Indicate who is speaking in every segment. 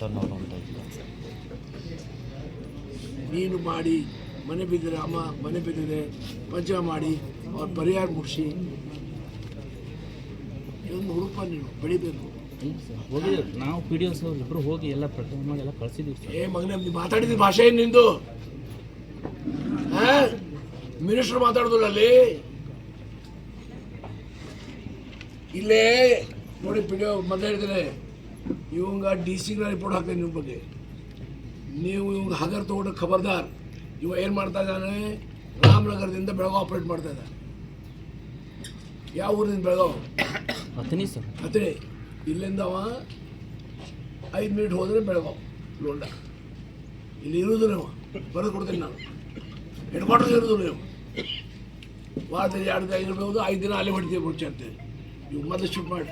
Speaker 1: Turn over ಅಂತ ಇತ್ತು.
Speaker 2: ನೀನು ಮಾಡಿ ಮನೆ ಬಿದ್ದರೆ ಅಮ್ಮ ಮನೆ ಬಿದ್ದರೆ ಪಂಚ ಮಾಡಿ ಅವ್ರ ಪರಿಹಾರ ಮುಗಿಸಿ ಇದೊಂದು ಹುಡುಪ ನೀನು ಬೆಳಿಬೇಕು.
Speaker 1: ಹೋಗಿ ನಾವು ಪಿ ಡಿ ಒಸ್ ಇಬ್ಬರು ಹೋಗಿ ಎಲ್ಲ ಪ್ರಕರಣ ಎಲ್ಲ ಕಳಿಸಿದ್ದೀವಿ ಸರ್.
Speaker 2: ಮಗನೇ ನೀವು ಮಾತಾಡಿದ ಭಾಷೆ ಏನು ನಿಂದು? ಮಿನಿಸ್ಟರ್ ಮಾತಾಡೋದಿಲ್ಲ ಅಲ್ಲಿ. ಇಲ್ಲೇ ನೋಡಿ ಪಿ ಡಿ ಒ ಮೊದಲು ಹೇಳ್ತೇನೆ, ಇವಂಗ ಡಿ ಸಿಗಳ ರಿಪೋರ್ಟ್ ಹಾಕ್ತೇನೆ ನಿಮ್ಮ ಬಗ್ಗೆ. ನೀವು ಇವಂಗ ಹಗರ್ ತೊಗೊಂಡು ಖಬರ್ದಾರ್. ಇವ ಏನು ಮಾಡ್ತಾ ಇದ್ದಾನೆ, ರಾಮನಗರದಿಂದ ಬೆಳಗಾವ್ ಆಪ್ರೇಟ್ ಮಾಡ್ತಾ ಇದ್ದಾನೆ. ಯಾವ ಊರಿಂದ ಬೆಳಗಾವ್?
Speaker 1: ಹತ್ತನೇ ಸರ್.
Speaker 2: ಹತ್ತನೇ. ಇಲ್ಲಿಂದ ಅವ 5 ಮಿನಿಟ್ ಹೋದರೆ ಬೆಳಗಾವ್ ಲೋಂಡ. ಇಲ್ಲಿ ಇರೋದು ನೀವು ಬರೆದು ಕೊಡ್ತೀನಿ ನಾನು. ಹೆಡ್ ಕ್ವಾರ್ಟರ್ಸ್ ಇರೋದು ನೀವು. ವಾರದಲ್ಲಿ 2 ದಿನ ಇರಬಹುದು, 5 ದಿನ ಅಲ್ಲೇ ಹೊಡಿತೀವಿ ಮುಚ್ಚಾಡ್ತೇವೆ. ಇವು ಮೊದಲು ಶಿಫ್ಟ್ ಮಾಡಿ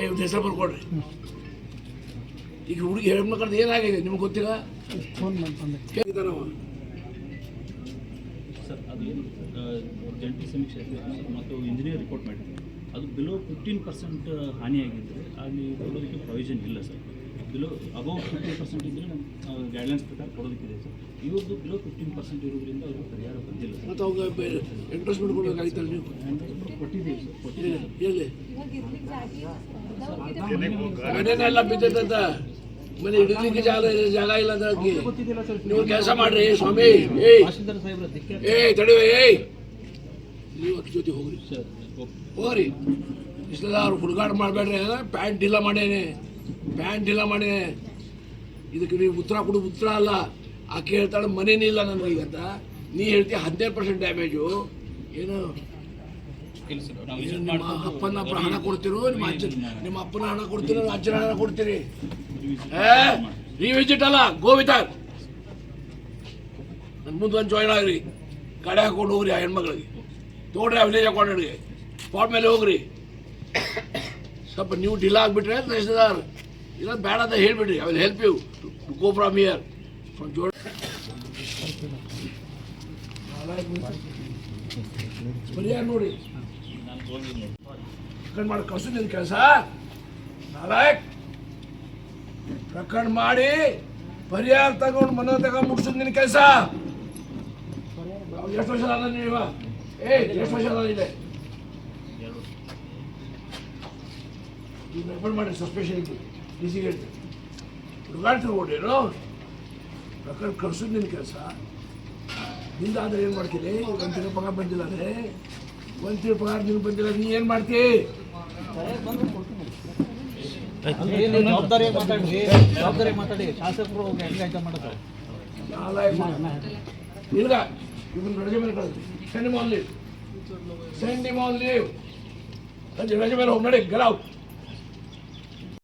Speaker 2: ಇವ್ದು ಹೆಸರು ಬರ್ಕೊಡ್ರಿ. ಈಗ ಹುಡುಗಿ ಹೆಣ್ಮಕ್ಳದ್ದು ಏನಾಗಿದೆ ನಿಮ್ಗೆ ಗೊತ್ತಿಲ್ಲ? ಕೇಳಿದಾನವ
Speaker 3: ಸರ್. ಅದು ಏನು ಜಂಟಿ ಸಮೀಕ್ಷೆ ಮತ್ತು ಇಂಜಿನಿಯರ್ ರಿಪೋರ್ಟ್ ಮಾಡಿದ್ರು, ಅದು ಬಿಲೋ 15% ಹಾನಿಯಾಗಿದ್ದರೆ ಅಲ್ಲಿ ಕೊಡೋದಕ್ಕೆ ಪ್ರೊವಿಷನ್ ಇಲ್ಲ ಸರ್. ಬಿಲೋ ಅಬೌವ್ 50% ಇದ್ದರೆ ನಮ್ಮ ಗೈಡ್ಲೈನ್ಸ್ ಪ್ರಕಾರ ಕೊಡೋದಕ್ಕಿದೆ ಸರ್. ಇವ್ರದ್ದು ಬಿಲೋ 15% ಇರೋದ್ರಿಂದ ಅವ್ರಿಗೆ ಪರಿಹಾರ ಬಂದಿಲ್ಲ ಸರ್.
Speaker 2: ಮತ್ತು ಅವಾಗ ಎಂಟ್ರೆಸ್ಟ್ಮೆಂಟ್ ಕೊಡೋಕ್ಕಾಯ್ತಲ್ಲ ನೀವು?
Speaker 3: ಕೊಟ್ಟಿದ್ದೀವಿ ಸರ್, ಕೊಟ್ಟಿದ್ದೀವಿ.
Speaker 2: ಎಲ್ಲಿ ಮನೆಯೆಲ್ಲ ಬಿದ್ದೈತಂತ, ಮನೆ ಹಿಡಿಲಿಕ್ಕೆ ಜಾಗ ಇಲ್ಲ ಅದಕ್ಕೆ. ನೀವು ಕೆಲಸ ಮಾಡ್ರಿ ಸ್ವಾಮಿ. ತಡಿವೆ. ನೀವು ಅಕ್ಕಿ ಜೊತೆ ಹೋಗ್ರಿ
Speaker 3: ಸರ್.
Speaker 2: ಹೋಗ್ರಿ. ಇಷ್ಟೆಲ್ಲ ಅವ್ರು ಹುಡುಗಾಟ ಮಾಡಬೇಡ್ರಿ. ಪ್ಯಾಂಟ್ ಢಿಲ್ಲ ಮಾಡೇನೆ, ಇದಕ್ಕೆ ನೀವು ಉತ್ತರ ಕೊಡು. ಉತ್ತರ ಅಲ್ಲ, ಆಕೆ ಹೇಳ್ತಾಳೆ ಮನೇನೇ ಇಲ್ಲ ನನಗೀಗಂತ. ನೀ ಹೇಳ್ತೀಯ 15% ಡ್ಯಾಮೇಜು. ಏನು ನಿಮ್ಮ ಅಪ್ಪನ ಹಣ ಕೊಡ್ತಿರೋ, ನಿಮ್ಮ ಅಪ್ಪನ ಹಣ ಕೊಡ್ತೀರೋ, ಅಜ್ಜನ ಹಣ ಕೊಡ್ತೀರಿ? ರಿವಿಸಿಟ್ ಅಲ್ಲ, ಗೋ ವಿತ್ ಹರ್. ನನ್ನ ಮುಂದೆ ಒಂದು ಜಾಯ್ನ್ ಆಗ್ರಿ, ಗಾಡಿ ಹಾಕೊಂಡು ಹೋಗ್ರಿ. ಆ ಹೆಣ್ಮಕ್ಳಿಗೆ ತೊಗೊಳ್ರಿ, ಆ ವಿಲೇಜ್ ಅಕೌಂಟೆಂಟ್ಗೆ ಸ್ಪಾಟ್ ಮೇಲೆ ಹೋಗ್ರಿ. ಸ್ವಲ್ಪ ನೀವು ಡಿಲ ಆಗಿಬಿಟ್ರೆ ತಹಸೀಲ್ದಾರ್ ಇಲ್ಲ ಬೇಡ ಅಂತ ಹೇಳಿಬಿಡ್ರಿ. I will help you to go from here from ಜೋಡ್. ಪರಿಹಾರ ನೋಡಿ ಪ್ರಕರಣ ಮಾಡಿ ಕಳ್ಸು. ನಿನ್ನ ಕೆಲಸ ನಾಲಾಯಕ್ ಪ್ರಕರಣ ಮಾಡಿ ಪರಿಹಾರ ತಗೊಂಡು ಮನೆ ತಗೊಂಡು ಮುಗಿಸೋದು ನಿನ್ನ ಕೆಲಸ. ಎಷ್ಟು ವರ್ಷ ಅಲ್ಲ ನೀವ? ಎಷ್ಟು ವರ್ಷ ಅಲ್ಲ ಇದೆ? ಈಗ ರೆಫರ್ ಮಾಡಿ ಸಸ್ಪೆಷನ್ ಡಿ ಸಿ ಹೇಳ್ತೀನಿ. ಹುಡುಗಾಡ್ತೀವಿ ಓಡೇನು ಪ್ರಕರಣ ಕಳ್ಸೋದು ನಿನ್ನ ಕೆಲಸ. ನಿಂದ ಆದರೆ ಏನು ಮಾಡ್ತೀನಿ? 1 ತಿಂಗಳು ಪಗಾರ ಬಂದಿಲ್ಲ ಅಂದರೆ 1 ತಿಂಗಳು ಪಗಾರ ನಿಮ್ಗೆ ಬಂದಿಲ್ಲ, ನೀ ಏನು ಮಾಡ್ತೀವಿ? ಇಲ್ಲ ಇವನ್ ರಜೆ ಮೇಲೆ ಕಳಿಸ್ತೀವಿ. Send him on leave. ರಜೆ ಮೇಲೆ ಹೋಗಿ ನೋಡಿ. Get out.